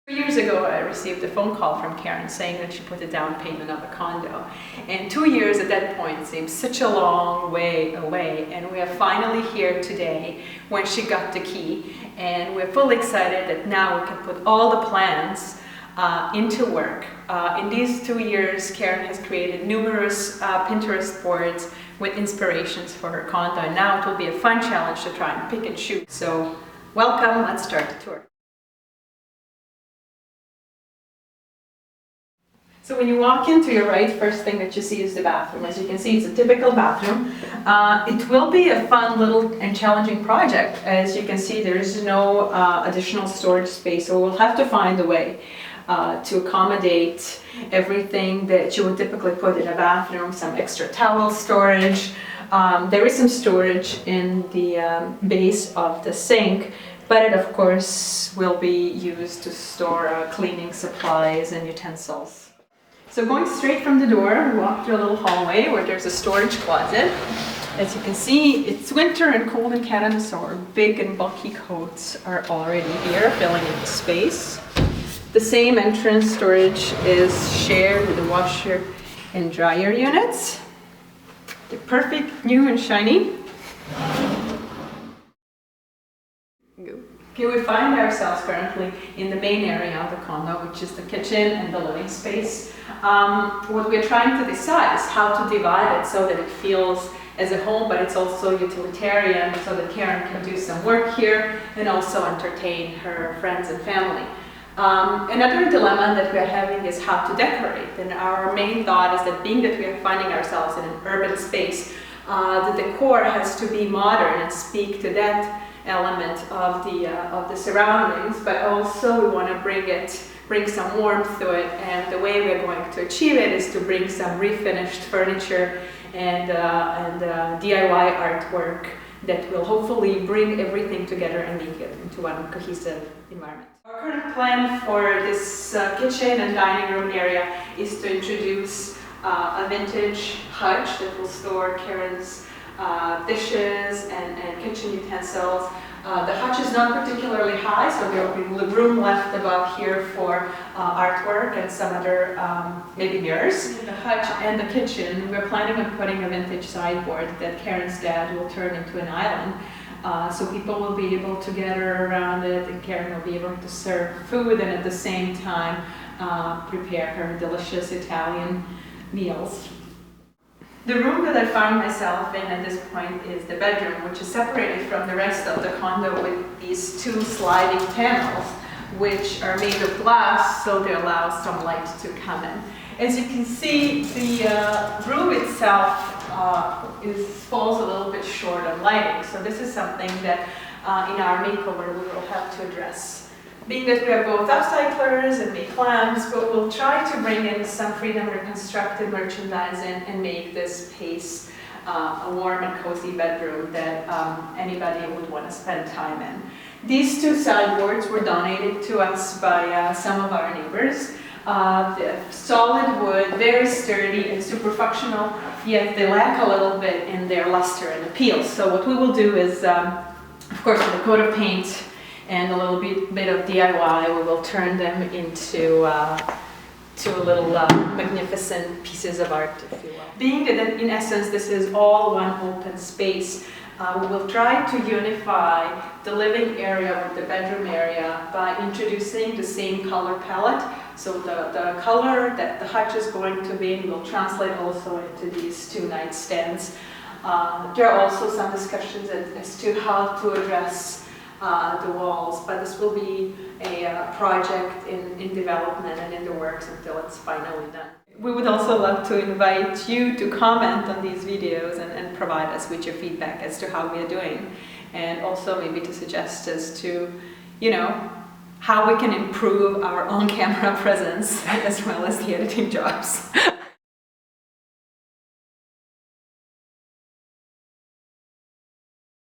2 years ago, I received a phone call from Karen saying that she put a down payment on a condo. And 2 years at that point seems such a long way away. And we are finally here today when she got the key. And we're fully excited that now we can put all the plans into work. In these 2 years, Karen has created numerous Pinterest boards with inspirations for her condo. And now it will be a fun challenge to try and pick and choose. So welcome, let's start the tour. So when you walk into your right, first thing that you see is the bathroom. As you can see, it's a typical bathroom. It will be a fun little and challenging project. As you can see, there is no additional storage space, so we'll have to find a way to accommodate everything that you would typically put in a bathroom, some extra towel storage. There is some storage in the base of the sink, but it of course will be used to store cleaning supplies and utensils. So going straight from the door, we walk through a little hallway where there's a storage closet. As you can see, it's winter and cold in Canada, so our big and bulky coats are already here, filling in the space. The same entrance storage is shared with the washer and dryer units. They're perfect, new and shiny. Here we find ourselves currently in the main area of the condo, which is the kitchen and the living space. What we're trying to decide is how to divide it so that it feels as a home, but it's also utilitarian, so that Karen can do some work here and also entertain her friends and family. Another dilemma that we're having is how to decorate, and our main thought is that being that we are finding ourselves in an urban space, the decor has to be modern and speak to that element of the surroundings, but also we want to bring some warmth to it, and the way we're going to achieve it is to bring some refinished furniture and DIY artwork that will hopefully bring everything together and make it into one cohesive environment. Our current plan for this kitchen and dining room area is to introduce a vintage hutch that will store Karen's dishes and kitchen utensils. The hutch is not particularly high, so there will be room left above here for artwork and some other maybe mirrors. In the hutch and the kitchen, we're planning on putting a vintage sideboard that Karen's dad will turn into an island. So people will be able to gather around it, and Karen will be able to serve food and at the same time prepare her delicious Italian meals. The room that I find myself in at this point is the bedroom, which is separated from the rest of the condo with these two sliding panels, which are made of glass, so they allow some light to come in. As you can see, the room itself falls a little bit short on lighting, so this is something that in our makeover we will have to address. Being that we are both upcyclers and make lamps, but we'll try to bring in some freedom reconstructed merchandising and make this space a warm and cozy bedroom that anybody would want to spend time in. These two sideboards were donated to us by some of our neighbors. They're solid wood, very sturdy and super functional, yet they lack a little bit in their luster and appeal. So what we will do is, of course, with a coat of paint and a little bit of DIY, we will turn them into to little magnificent pieces of art, if you will. Being that in essence this is all one open space, we will try to unify the living area with the bedroom area by introducing the same color palette. So the color that the hutch is going to be will translate also into these two nightstands. There are also some discussions as to how to address the walls, but this will be a project in development and in the works until it's finally done. We would also love to invite you to comment on these videos and provide us with your feedback as to how we are doing, and also maybe to suggest as to, you know, how we can improve our own camera presence as well as the editing jobs.